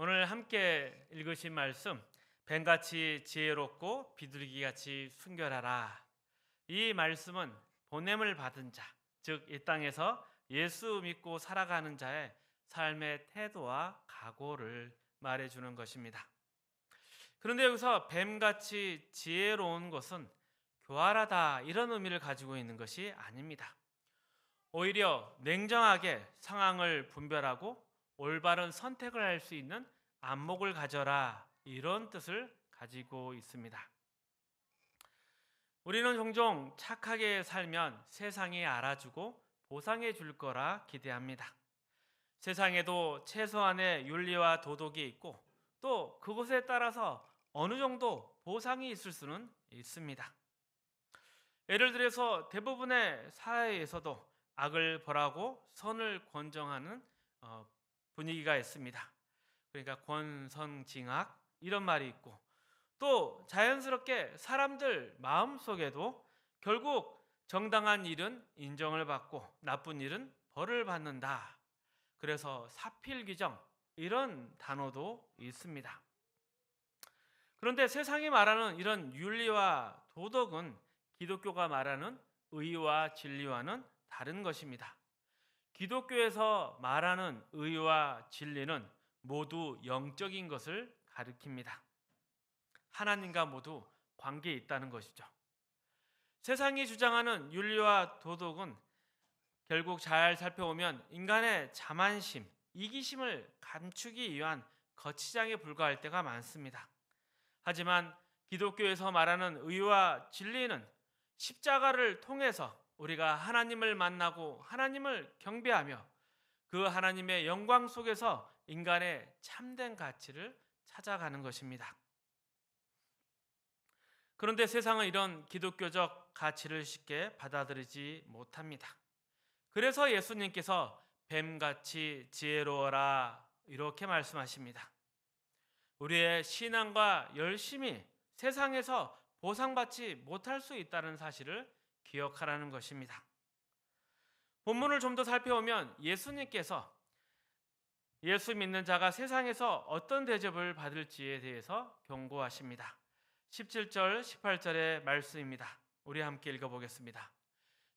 오늘 함께 읽으신 말씀, 뱀같이 지혜롭고 비둘기같이 순결하라. 이 말씀은 보냄을 받은 자, 즉 이 땅에서 예수 믿고 살아가는 자의 삶의 태도와 각오를 말해주는 것입니다. 그런데 여기서 뱀같이 지혜로운 것은 교활하다 이런 의미를 가지고 있는 것이 아닙니다. 오히려 냉정하게 상황을 분별하고 올바른 선택을 할 수 있는 안목을 가져라 이런 뜻을 가지고 있습니다. 우리는 종종 착하게 살면 세상이 알아주고 보상해 줄 거라 기대합니다. 세상에도 최소한의 윤리와 도덕이 있고 또 그것에 따라서 어느 정도 보상이 있을 수는 있습니다. 예를 들어서 대부분의 사회에서도 악을 벌하고 선을 권정하는 분위기가 있습니다. 그러니까 권선징악 이런 말이 있고 또 자연스럽게 사람들 마음속에도 결국 정당한 일은 인정을 받고 나쁜 일은 벌을 받는다. 그래서 사필규정 이런 단어도 있습니다. 그런데 세상이 말하는 이런 윤리와 도덕은 기독교가 말하는 의와 진리와는 다른 것입니다. 기독교에서 말하는 의와 진리는 모두 영적인 것을 가리킵니다. 하나님과 모두 관계에 있다는 것이죠. 세상이 주장하는 윤리와 도덕은 결국 잘 살펴보면 인간의 자만심, 이기심을 감추기 위한 거치장에 불과할 때가 많습니다. 하지만 기독교에서 말하는 의와 진리는 십자가를 통해서 우리가 하나님을 만나고 하나님을 경배하며 그 하나님의 영광 속에서 인간의 참된 가치를 찾아가는 것입니다. 그런데 세상은 이런 기독교적 가치를 쉽게 받아들이지 못합니다. 그래서 예수님께서 뱀같이 지혜로워라 이렇게 말씀하십니다. 우리의 신앙과 열심이 세상에서 보상받지 못할 수 있다는 사실을 기억하라는 것입니다. 본문을 좀 더 살펴보면 예수님께서 예수 믿는 자가 세상에서 어떤 대접을 받을지에 대해서 경고하십니다. 17절, 18절의 말씀입니다. 우리 함께 읽어보겠습니다.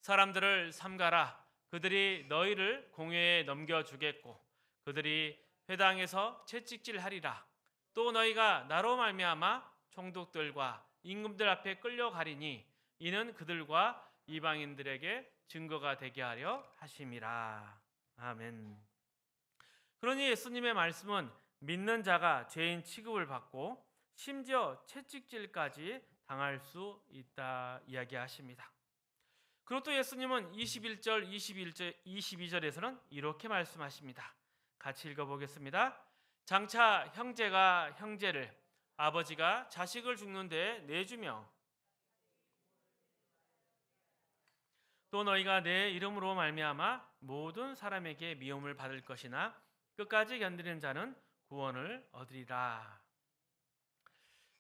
사람들을 삼가라. 그들이 너희를 공회에 넘겨주겠고 그들이 회당에서 채찍질하리라. 또 너희가 나로 말미암아 총독들과 임금들 앞에 끌려가리니 이는 그들과 이방인들에게 증거가 되게 하려 하심이라. 아멘. 그러니 예수님의 말씀은 믿는 자가 죄인 취급을 받고 심지어 채찍질까지 당할 수 있다 이야기하십니다. 그리고 또 예수님은 21절, 22절에서는 이렇게 말씀하십니다. 같이 읽어보겠습니다. 장차 형제가 형제를, 아버지가 자식을 죽는 데에 내주며 또 너희가 내 이름으로 말미암아 모든 사람에게 미움을 받을 것이나 끝까지 견디는 자는 구원을 얻으리라.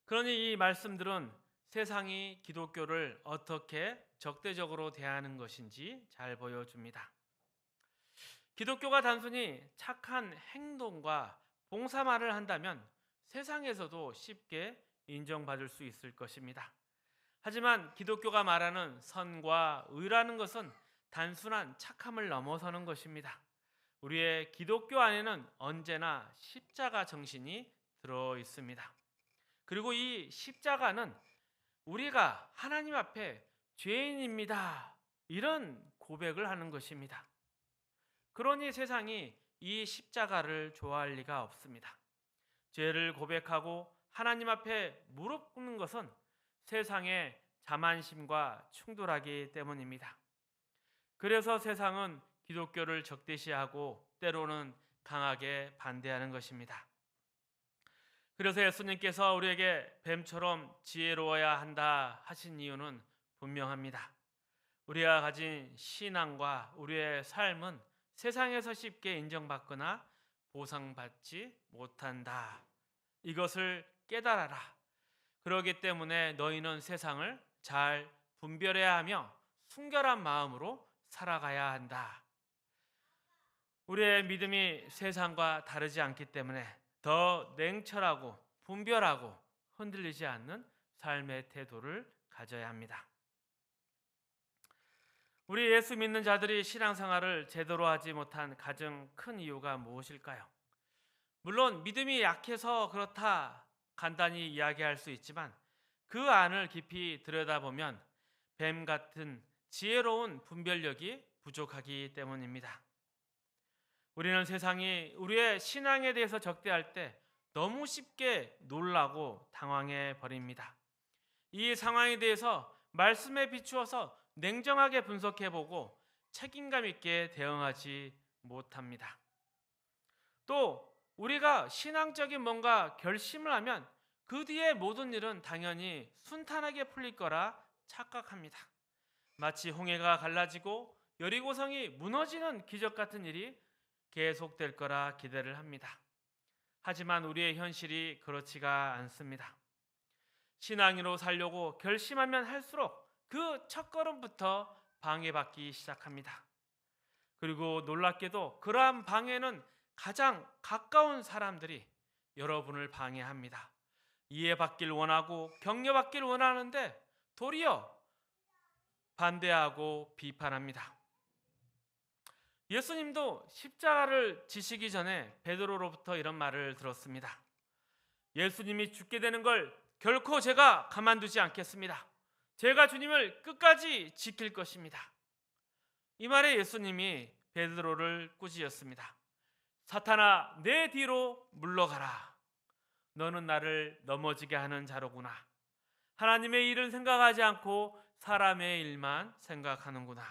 그러니 이 말씀들은 세상이 기독교를 어떻게 적대적으로 대하는 것인지 잘 보여줍니다. 기독교가 단순히 착한 행동과 봉사만을 한다면 세상에서도 쉽게 인정받을 수 있을 것입니다. 하지만 기독교가 말하는 선과 의라는 것은 단순한 착함을 넘어서는 것입니다. 우리의 기독교 안에는 언제나 십자가 정신이 들어 있습니다. 그리고 이 십자가는 우리가 하나님 앞에 죄인입니다. 이런 고백을 하는 것입니다. 그러니 세상이 이 십자가를 좋아할 리가 없습니다. 죄를 고백하고 하나님 앞에 무릎 꿇는 것은 세상의 자만심과 충돌하기 때문입니다. 그래서 세상은 기독교를 적대시하고 때로는 강하게 반대하는 것입니다. 그래서 예수님께서 우리에게 뱀처럼 지혜로워야 한다 하신 이유는 분명합니다. 우리가 가진 신앙과 우리의 삶은 세상에서 쉽게 인정받거나 보상받지 못한다. 이것을 깨달아라. 그렇기 때문에 너희는 세상을 잘 분별해야 하며 순결한 마음으로 살아가야 한다. 우리의 믿음이 세상과 다르지 않기 때문에 더 냉철하고 분별하고 흔들리지 않는 삶의 태도를 가져야 합니다. 우리 예수 믿는 자들이 신앙생활을 제대로 하지 못한 가장 큰 이유가 무엇일까요? 물론 믿음이 약해서 그렇다 간단히 이야기할 수 있지만 그 안을 깊이 들여다보면 뱀 같은 지혜로운 분별력이 부족하기 때문입니다. 우리는 세상이 우리의 신앙에 대해서 적대할 때 너무 쉽게 놀라고 당황해 버립니다. 이 상황에 대해서 말씀에 비추어서 냉정하게 분석해보고 책임감 있게 대응하지 못합니다. 또 우리가 신앙적인 뭔가 결심을 하면 그 뒤에 모든 일은 당연히 순탄하게 풀릴 거라 착각합니다. 마치 홍해가 갈라지고 여리고성이 무너지는 기적 같은 일이 계속될 거라 기대를 합니다. 하지만 우리의 현실이 그렇지가 않습니다. 신앙인으로 살려고 결심하면 할수록 그 첫걸음부터 방해받기 시작합니다. 그리고 놀랍게도 그러한 방해는 가장 가까운 사람들이 여러분을 방해합니다. 이해받길 원하고 격려받길 원하는데 도리어 반대하고 비판합니다. 예수님도 십자가를 지시기 전에 베드로로부터 이런 말을 들었습니다. 예수님이 죽게 되는 걸 결코 제가 가만두지 않겠습니다. 제가 주님을 끝까지 지킬 것입니다. 이 말에 예수님이 베드로를 꾸짖었습니다. 사탄아, 내 뒤로 물러가라. 너는 나를 넘어지게 하는 자로구나. 하나님의 일을 생각하지 않고 사람의 일만 생각하는구나.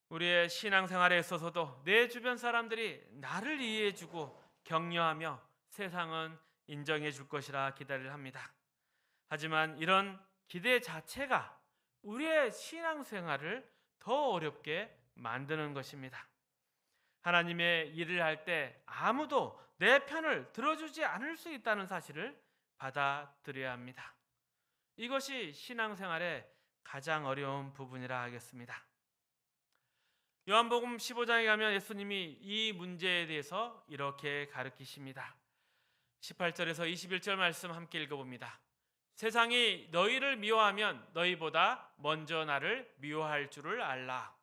우리의 신앙생활에 있어서도 내 주변 사람들이 나를 이해해주고 격려하며 세상은 인정해 줄 것이라 기대를 합니다. 하지만 이런 기대 자체가 우리의 신앙생활을 더 어렵게 만드는 것입니다. 하나님의 일을 할 때 아무도 내 편을 들어주지 않을 수 있다는 사실을 받아들여야 합니다. 이것이 신앙생활의 가장 어려운 부분이라 하겠습니다. 요한복음 15장에 가면 예수님이 이 문제에 대해서 이렇게 가르치십니다. 18절에서 21절 말씀 함께 읽어봅니다. 세상이 너희를 미워하면 너희보다 먼저 나를 미워할 줄을 알라.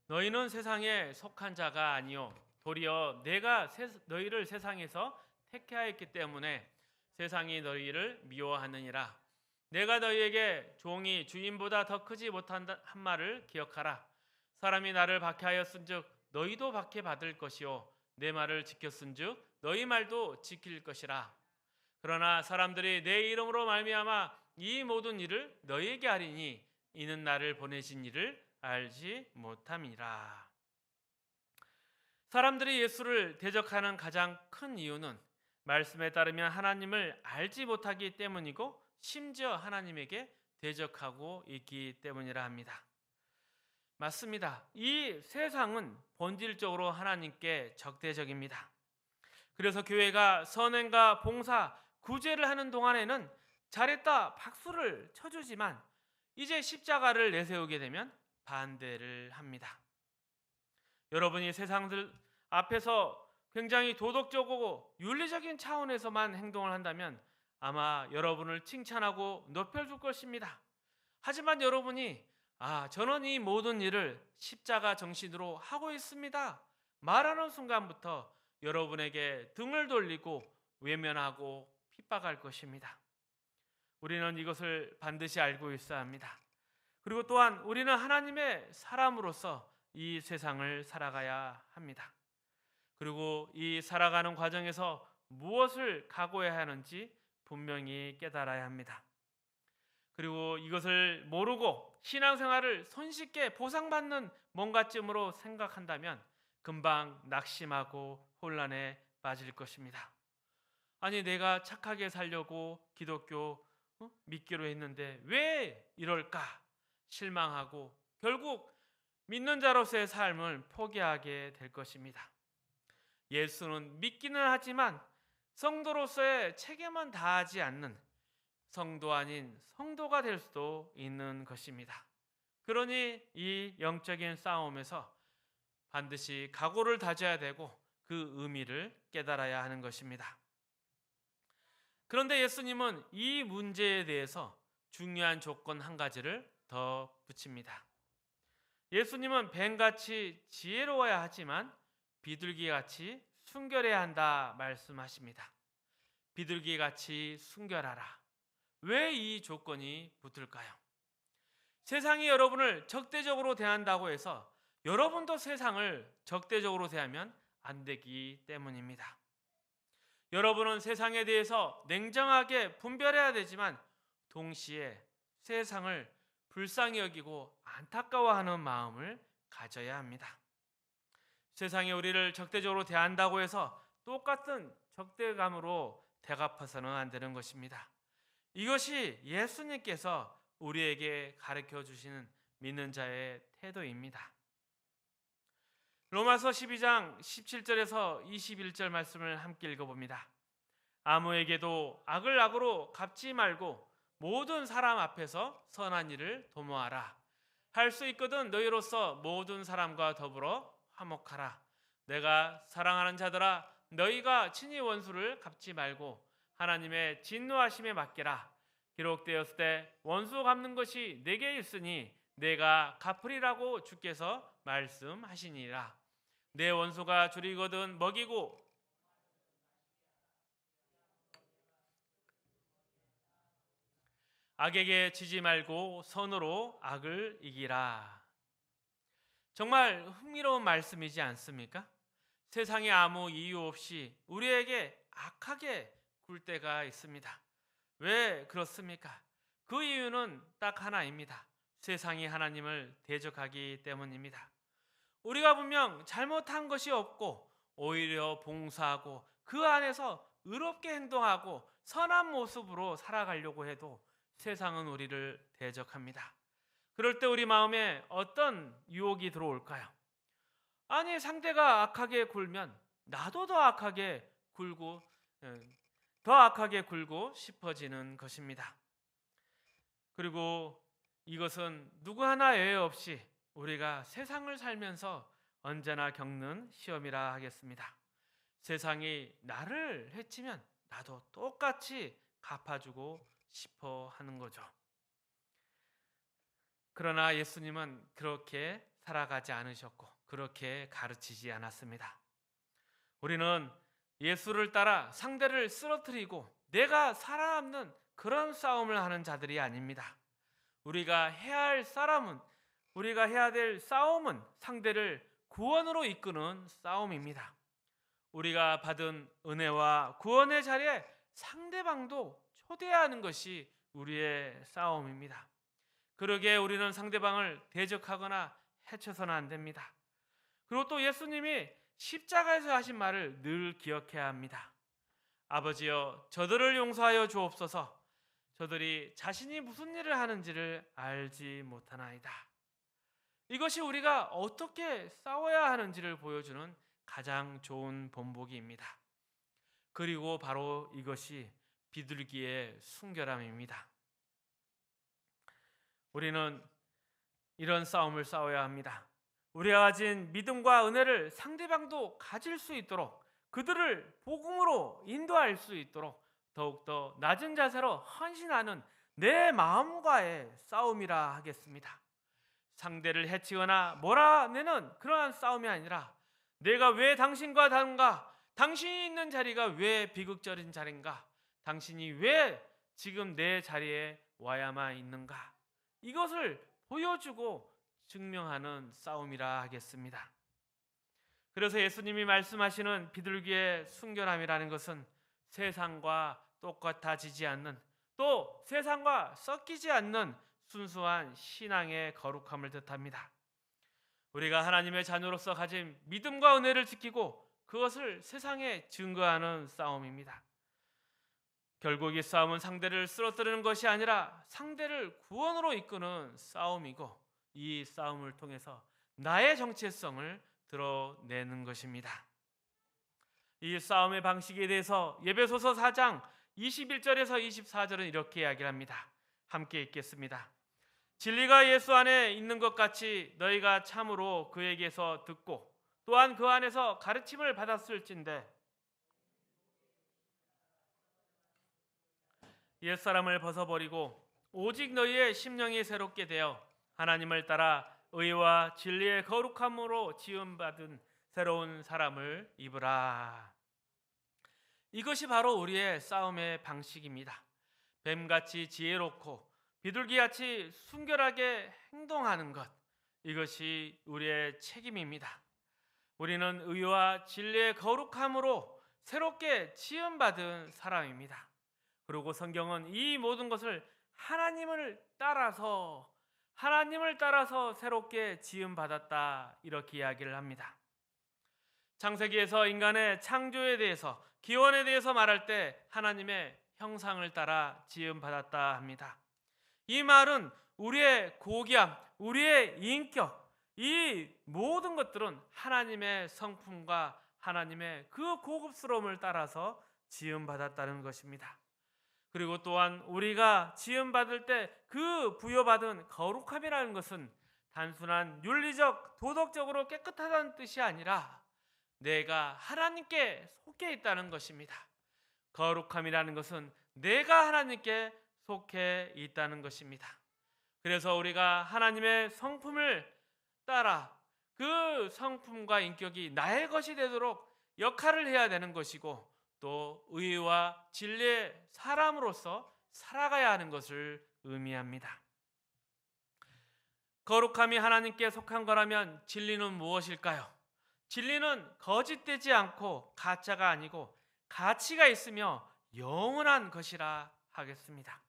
너희는 세상에 속한 자가 아니요 도리어 내가 너희를 세상에서 택하였기 때문에 세상이 너희를 미워하느니라. 내가 너희에게 종이 주인보다 더 크지 못한 한 말을 기억하라. 사람이 나를 박해하였은즉 너희도 박해받을 것이요 내 말을 지켰은즉 너희 말도 지킬 것이라. 그러나 사람들이 내 이름으로 말미암아 이 모든 일을 너희에게 하리니 이는 나를 보내신 이를 알지 못함이라. 사람들이 예수를 대적하는 가장 큰 이유는 말씀에 따르면 하나님을 알지 못하기 때문이고 심지어 하나님에게 대적하고 있기 때문이라 합니다. 맞습니다. 이 세상은 본질적으로 하나님께 적대적입니다. 그래서 교회가 선행과 봉사, 구제를 하는 동안에는 잘했다 박수를 쳐주지만 이제 십자가를 내세우게 되면 반대를 합니다. 여러분이 세상들 앞에서 굉장히 도덕적이고 윤리적인 차원에서만 행동을 한다면 아마 여러분을 칭찬하고 높여줄 것입니다. 하지만 여러분이 저는 이 모든 일을 십자가 정신으로 하고 있습니다 말하는 순간부터 여러분에게 등을 돌리고 외면하고 핍박할 것입니다. 우리는 이것을 반드시 알고 있어야 합니다. 그리고 또한 우리는 하나님의 사람으로서 이 세상을 살아가야 합니다. 그리고 이 살아가는 과정에서 무엇을 각오해야 하는지 분명히 깨달아야 합니다. 그리고 이것을 모르고 신앙생활을 손쉽게 보상받는 뭔가쯤으로 생각한다면 금방 낙심하고 혼란에 빠질 것입니다. 아니 내가 착하게 살려고 기독교 믿기로 했는데 왜 이럴까 실망하고 결국 믿는 자로서의 삶을 포기하게 될 것입니다. 예수는 믿기는 하지만 성도로서의 책임은 다하지 않는 성도 아닌 성도가 될 수도 있는 것입니다. 그러니 이 영적인 싸움에서 반드시 각오를 다져야 되고 그 의미를 깨달아야 하는 것입니다. 그런데 예수님은 이 문제에 대해서 중요한 조건 한 가지를 더 붙입니다. 예수님은 뱀같이 지혜로워야 하지만 비둘기같이 순결해야 한다 말씀하십니다. 비둘기같이 순결하라. 왜 이 조건이 붙을까요? 세상이 여러분을 적대적으로 대한다고 해서 여러분도 세상을 적대적으로 대하면 안 되기 때문입니다. 여러분은 세상에 대해서 냉정하게 분별해야 되지만 동시에 세상을 불쌍히 여기고 안타까워하는 마음을 가져야 합니다. 세상이 우리를 적대적으로 대한다고 해서 똑같은 적대감으로 대갚아서는 안 되는 것입니다. 이것이 예수님께서 우리에게 가르쳐 주시는 믿는 자의 태도입니다. 로마서 12장 17절에서 21절 말씀을 함께 읽어봅니다. 아무에게도 악을 악으로 갚지 말고 모든 사람 앞에서 선한 일을 도모하라. 할 수 있거든 너희로서 모든 사람과 더불어 화목하라. 내가 사랑하는 자들아 너희가 친히 원수를 갚지 말고 하나님의 진노하심에 맡기라. 기록되었을 때 원수 갚는 것이 내게 있으니 내가 갚으리라고 주께서 말씀하시니라. 내 원수가 줄이거든 먹이고 악에게 지지 말고 선으로 악을 이기라. 정말 흥미로운 말씀이지 않습니까? 세상에 아무 이유 없이 우리에게 악하게 굴 때가 있습니다. 왜 그렇습니까? 그 이유는 딱 하나입니다. 세상이 하나님을 대적하기 때문입니다. 우리가 분명 잘못한 것이 없고 오히려 봉사하고 그 안에서 의롭게 행동하고 선한 모습으로 살아가려고 해도 세상은 우리를 대적합니다. 그럴 때 우리 마음에 어떤 유혹이 들어올까요? 아니 상대가 악하게 굴면 나도 더 악하게 굴고 싶어지는 것입니다. 그리고 이것은 누구 하나 예외 없이 우리가 세상을 살면서 언제나 겪는 시험이라 하겠습니다. 세상이 나를 해치면 나도 똑같이 갚아주고 싶어 하는 거죠. 그러나 예수님은 그렇게 살아가지 않으셨고 그렇게 가르치지 않았습니다. 우리는 예수를 따라 상대를 쓰러뜨리고 내가 살아남는 그런 싸움을 하는 자들이 아닙니다. 우리가 해야 될 싸움은 상대를 구원으로 이끄는 싸움입니다. 우리가 받은 은혜와 구원의 자리에 상대방도 초대하는 것이 우리의 싸움입니다. 그러기에 우리는 상대방을 대적하거나 해쳐서는 안 됩니다. 그리고 또 예수님이 십자가에서 하신 말을 늘 기억해야 합니다. 아버지여 저들을 용서하여 주옵소서. 저들이 자신이 무슨 일을 하는지를 알지 못하나이다. 이것이 우리가 어떻게 싸워야 하는지를 보여주는 가장 좋은 본보기입니다. 그리고 바로 이것이 비둘기의 순결함입니다. 우리는 이런 싸움을 싸워야 합니다. 우리가 가진 믿음과 은혜를 상대방도 가질 수 있도록 그들을 복음으로 인도할 수 있도록 더욱더 낮은 자세로 헌신하는 내 마음과의 싸움이라 하겠습니다. 상대를 해치거나 몰아내는 그러한 싸움이 아니라 내가 왜 당신과 다른가? 당신이 있는 자리가 왜 비극적인 자리인가? 당신이 왜 지금 내 자리에 와야만 있는가? 이것을 보여주고 증명하는 싸움이라 하겠습니다. 그래서 예수님이 말씀하시는 비둘기의 순결함이라는 것은 세상과 똑같아지지 않는 또 세상과 섞이지 않는 순수한 신앙의 거룩함을 뜻합니다. 우리가 하나님의 자녀로서 가진 믿음과 은혜를 지키고 그것을 세상에 증거하는 싸움입니다. 결국 이 싸움은 상대를 쓰러뜨리는 것이 아니라 상대를 구원으로 이끄는 싸움이고 이 싸움을 통해서 나의 정체성을 드러내는 것입니다. 이 싸움의 방식에 대해서 에베소서 4장 21절에서 24절은 이렇게 이야기를 합니다. 함께 읽겠습니다. 진리가 예수 안에 있는 것 같이 너희가 참으로 그에게서 듣고 또한 그 안에서 가르침을 받았을진데 옛사람을 벗어버리고 오직 너희의 심령이 새롭게 되어 하나님을 따라 의와 진리의 거룩함으로 지음받은 새로운 사람을 입으라. 이것이 바로 우리의 싸움의 방식입니다. 뱀같이 지혜롭고 비둘기같이 순결하게 행동하는 것, 이것이 우리의 책임입니다. 우리는 의와 진리의 거룩함으로 새롭게 지음받은 사람입니다. 그리고 성경은 이 모든 것을 하나님을 따라서 새롭게 지음받았다, 이렇게 이야기를 합니다. 창세기에서 인간의 창조에 대해서, 기원에 대해서 말할 때 하나님의 형상을 따라 지음받았다 합니다. 이 말은 우리의 고귀함, 우리의 인격, 이 모든 것들은 하나님의 성품과 하나님의 그 고급스러움을 따라서 지음받았다는 것입니다. 그리고 또한 우리가 지음받을 때 그 부여받은 거룩함이라는 것은 단순한 윤리적, 도덕적으로 깨끗하다는 뜻이 아니라 내가 하나님께 속해 있다는 것입니다. 거룩함이라는 것은 내가 하나님께 속해 있다는 것입니다. 그래서 우리가 하나님의 성품을 따라 그 성품과 인격이 나의 것이 되도록 역할을 해야 되는 것이고, 또 의와 진리의 사람으로서 살아가야 하는 것을 의미합니다. 거룩함이 하나님께 속한 거라면 진리는 무엇일까요? 진리는 거짓되지 않고 가짜가 아니고 가치가 있으며 영원한 것이라 하겠습니다.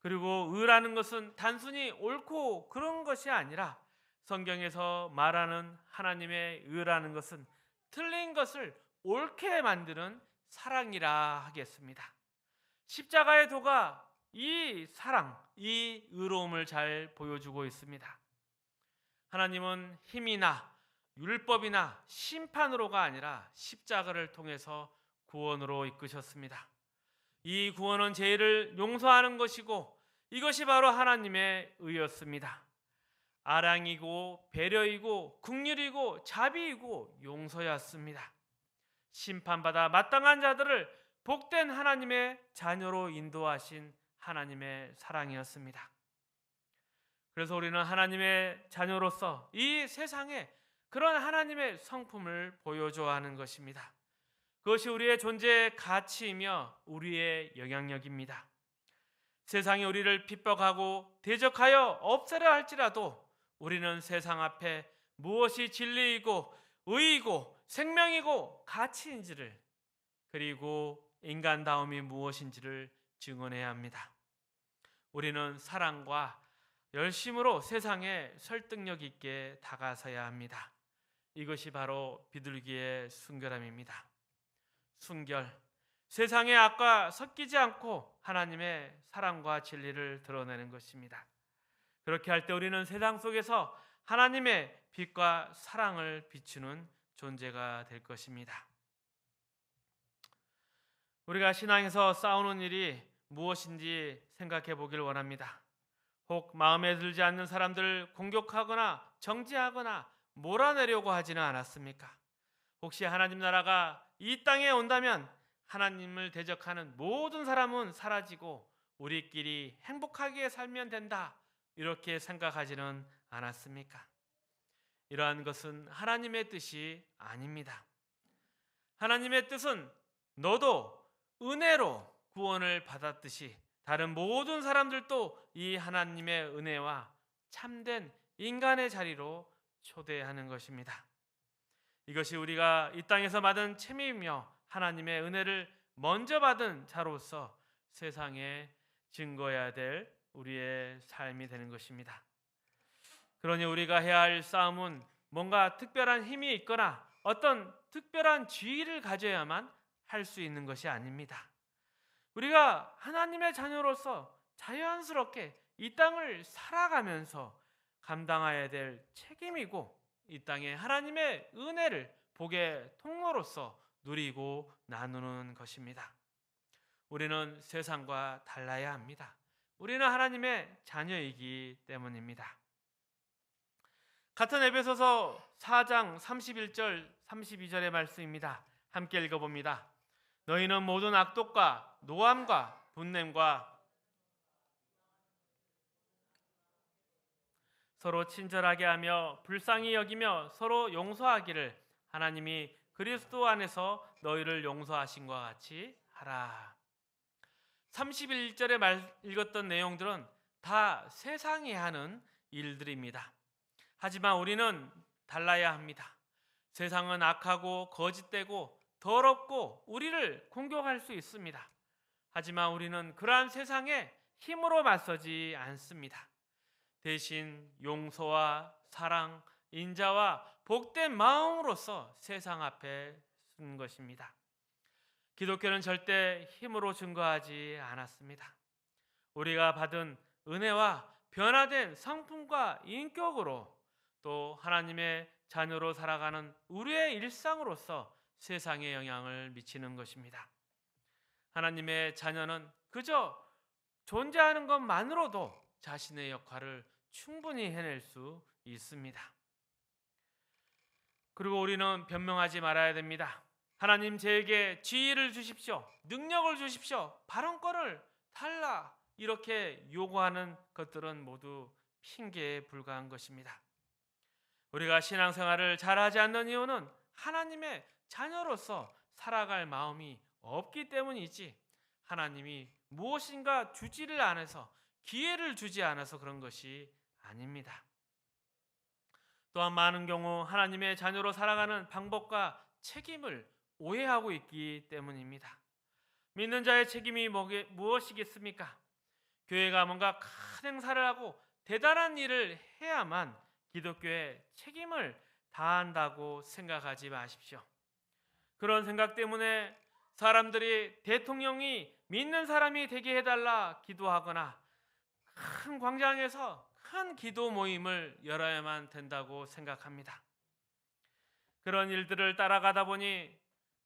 그리고 의라는 것은 단순히 옳고 그런 것이 아니라 성경에서 말하는 하나님의 의라는 것은 틀린 것을 옳게 만드는 사랑이라 하겠습니다. 십자가의 도가 이 사랑, 이 의로움을 잘 보여주고 있습니다. 하나님은 힘이나 율법이나 심판으로가 아니라 십자가를 통해서 구원으로 이끄셨습니다. 이 구원은 죄를 용서하는 것이고 이것이 바로 하나님의 의였습니다. 아량이고 배려이고 긍휼이고 자비이고 용서였습니다. 심판받아 마땅한 자들을 복된 하나님의 자녀로 인도하신 하나님의 사랑이었습니다. 그래서 우리는 하나님의 자녀로서 이 세상에 그런 하나님의 성품을 보여줘야 하는 것입니다. 그것이 우리의 존재의 가치이며 우리의 영향력입니다. 세상이 우리를 핍박하고 대적하여 없애려 할지라도 우리는 세상 앞에 무엇이 진리이고 의이고 생명이고 가치인지를, 그리고 인간다움이 무엇인지를 증언해야 합니다. 우리는 사랑과 열심으로 세상에 설득력 있게 다가서야 합니다. 이것이 바로 비둘기의 순결함입니다. 순결, 세상의 악과 섞이지 않고 하나님의 사랑과 진리를 드러내는 것입니다. 그렇게 할 때 우리는 세상 속에서 하나님의 빛과 사랑을 비추는 존재가 될 것입니다. 우리가 신앙에서 싸우는 일이 무엇인지 생각해 보길 원합니다. 혹 마음에 들지 않는 사람들을 공격하거나 정죄하거나 몰아내려고 하지는 않았습니까? 혹시 하나님 나라가 이 땅에 온다면 하나님을 대적하는 모든 사람은 사라지고 우리끼리 행복하게 살면 된다, 이렇게 생각하지는 않았습니까? 이러한 것은 하나님의 뜻이 아닙니다. 하나님의 뜻은 너도 은혜로 구원을 받았듯이 다른 모든 사람들도 이 하나님의 은혜와 참된 인간의 자리로 초대하는 것입니다. 이것이 우리가 이 땅에서 받은 셈이며 하나님의 은혜를 먼저 받은 자로서 세상에 증거해야 될 우리의 삶이 되는 것입니다. 그러니 우리가 해야 할 싸움은 뭔가 특별한 힘이 있거나 어떤 특별한 지위를 가져야만 할 수 있는 것이 아닙니다. 우리가 하나님의 자녀로서 자연스럽게 이 땅을 살아가면서 감당해야 될 책임이고, 이 땅에 하나님의 은혜를 복의 통로로서 누리고 나누는 것입니다. 우리는 세상과 달라야 합니다. 우리는 하나님의 자녀이기 때문입니다. 같은 에베소서 4장 31절 32절의 말씀입니다. 함께 읽어봅니다. 너희는 모든 악독과 노함과 분냄과 서로 친절하게 하며 불쌍히 여기며 서로 용서하기를 하나님이 그리스도 안에서 너희를 용서하신 것 같이 하라. 31절에 읽었던 내용들은 다 세상이 하는 일들입니다. 하지만 우리는 달라야 합니다. 세상은 악하고 거짓되고 더럽고 우리를 공격할 수 있습니다. 하지만 우리는 그러한 세상에 힘으로 맞서지 않습니다. 대신 용서와 사랑, 인자와 복된 마음으로서 세상 앞에 쓴 것입니다. 기독교는 절대 힘으로 증거하지 않았습니다. 우리가 받은 은혜와 변화된 성품과 인격으로 또 하나님의 자녀로 살아가는 우리의 일상으로서 세상에 영향을 미치는 것입니다. 하나님의 자녀는 그저 존재하는 것만으로도 자신의 역할을 충분히 해낼 수 있습니다. 그리고 우리는 변명하지 말아야 됩니다. 하나님 저에게 지혜를 주십시오. 능력을 주십시오. 발언권을 달라. 이렇게 요구하는 것들은 모두 핑계에 불과한 것입니다. 우리가 신앙생활을 잘하지 않는 이유는 하나님의 자녀로서 살아갈 마음이 없기 때문이지 하나님이 무엇인가 주지를 않아서 기회를 주지 않아서 그런 것이 아닙니다. 또한 많은 경우 하나님의 자녀로 살아가는 방법과 책임을 오해하고 있기 때문입니다. 믿는 자의 책임이 무엇이겠습니까? 교회가 뭔가 큰 행사를 하고 대단한 일을 해야만 기독교의 책임을 다한다고 생각하지 마십시오. 그런 생각 때문에 사람들이 대통령이 믿는 사람이 되게 해달라 기도하거나 큰 광장에서 큰 기도 모임을 열어야만 된다고 생각합니다. 그런 일들을 따라가다 보니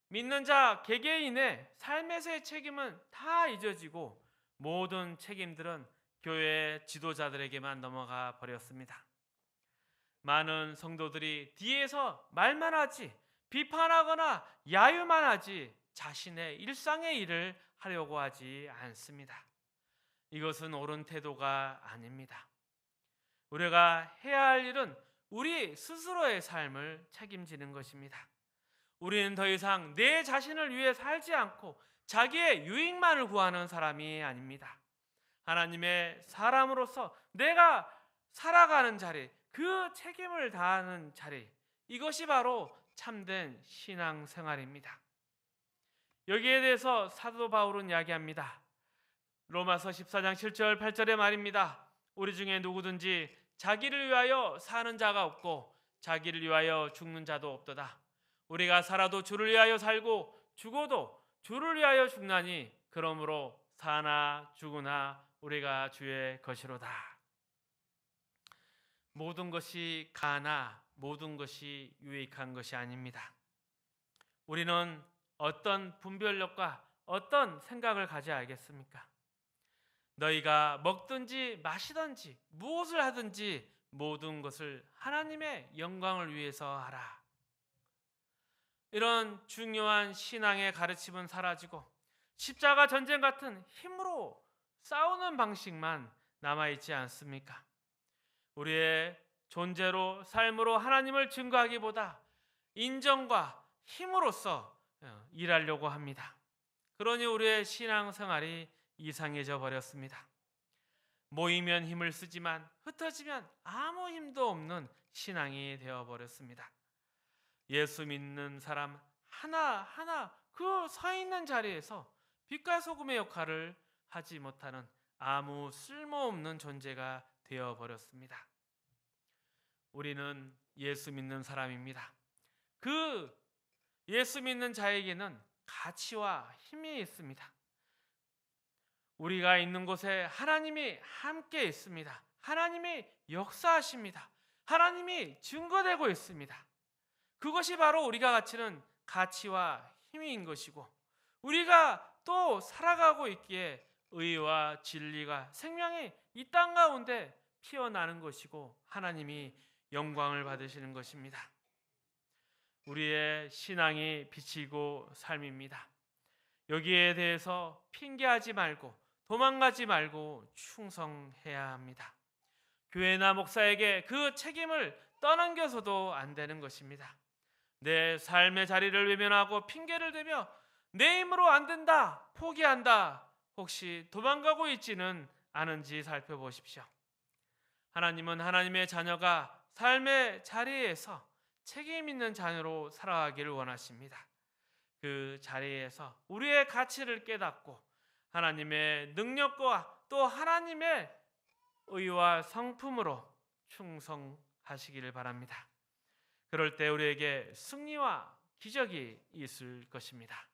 믿는 자 개개인의 삶에서의 책임은 다 잊어지고 모든 책임들은 교회 지도자들에게만 넘어가 버렸습니다. 많은 성도들이 뒤에서 말만 하지 비판하거나 야유만 하지 자신의 일상의 일을 하려고 하지 않습니다. 이것은 옳은 태도가 아닙니다. 우리가 해야 할 일은 우리 스스로의 삶을 책임지는 것입니다. 우리는 더 이상 내 자신을 위해 살지 않고 자기의 유익만을 구하는 사람이 아닙니다. 하나님의 사람으로서 내가 살아가는 자리, 그 책임을 다하는 자리, 이것이 바로 참된 신앙생활입니다. 여기에 대해서 사도 바울은 이야기합니다. 로마서 14장 7절 8절의 말입니다. 우리 중에 누구든지 자기를 위하여 사는 자가 없고 자기를 위하여 죽는 자도 없도다. 우리가 살아도 주를 위하여 살고 죽어도 주를 위하여 죽나니 그러므로 사나 죽으나 우리가 주의 것이로다. 모든 것이 가나 모든 것이 유익한 것이 아닙니다. 우리는 어떤 분별력과 어떤 생각을 가져야 알겠습니까? 너희가 먹든지 마시든지 무엇을 하든지 모든 것을 하나님의 영광을 위해서 하라. 이런 중요한 신앙의 가르침은 사라지고 십자가 전쟁 같은 힘으로 싸우는 방식만 남아있지 않습니까? 우리의 존재로 삶으로 하나님을 증거하기보다 인정과 힘으로써 일하려고 합니다. 그러니 우리의 신앙생활이 이상해져 버렸습니다. 모이면 힘을 쓰지만 흩어지면 아무 힘도 없는 신앙이 되어버렸습니다. 예수 믿는 사람 하나하나 그 서 있는 자리에서 빛과 소금의 역할을 하지 못하는 아무 쓸모없는 존재가 되어버렸습니다. 우리는 예수 믿는 사람입니다. 그 예수 믿는 자에게는 가치와 힘이 있습니다. 우리가 있는 곳에 하나님이 함께 있습니다. 하나님이 역사하십니다. 하나님이 증거되고 있습니다. 그것이 바로 우리가 가지는 가치와 힘인 것이고 우리가 또 살아가고 있기에 의와 진리가 생명이 이 땅 가운데 피어나는 것이고 하나님이 영광을 받으시는 것입니다. 우리의 신앙이 빛이고 삶입니다. 여기에 대해서 핑계하지 말고 도망가지 말고 충성해야 합니다. 교회나 목사에게 그 책임을 떠넘겨서도 안 되는 것입니다. 내 삶의 자리를 외면하고 핑계를 대며 내 힘으로 안 된다, 포기한다, 혹시 도망가고 있지는 않은지 살펴보십시오. 하나님은 하나님의 자녀가 삶의 자리에서 책임 있는 자녀로 살아가기를 원하십니다. 그 자리에서 우리의 가치를 깨닫고 하나님의 능력과 또 하나님의 의와 성품으로 충성하시기를 바랍니다. 그럴 때 우리에게 승리와 기적이 있을 것입니다.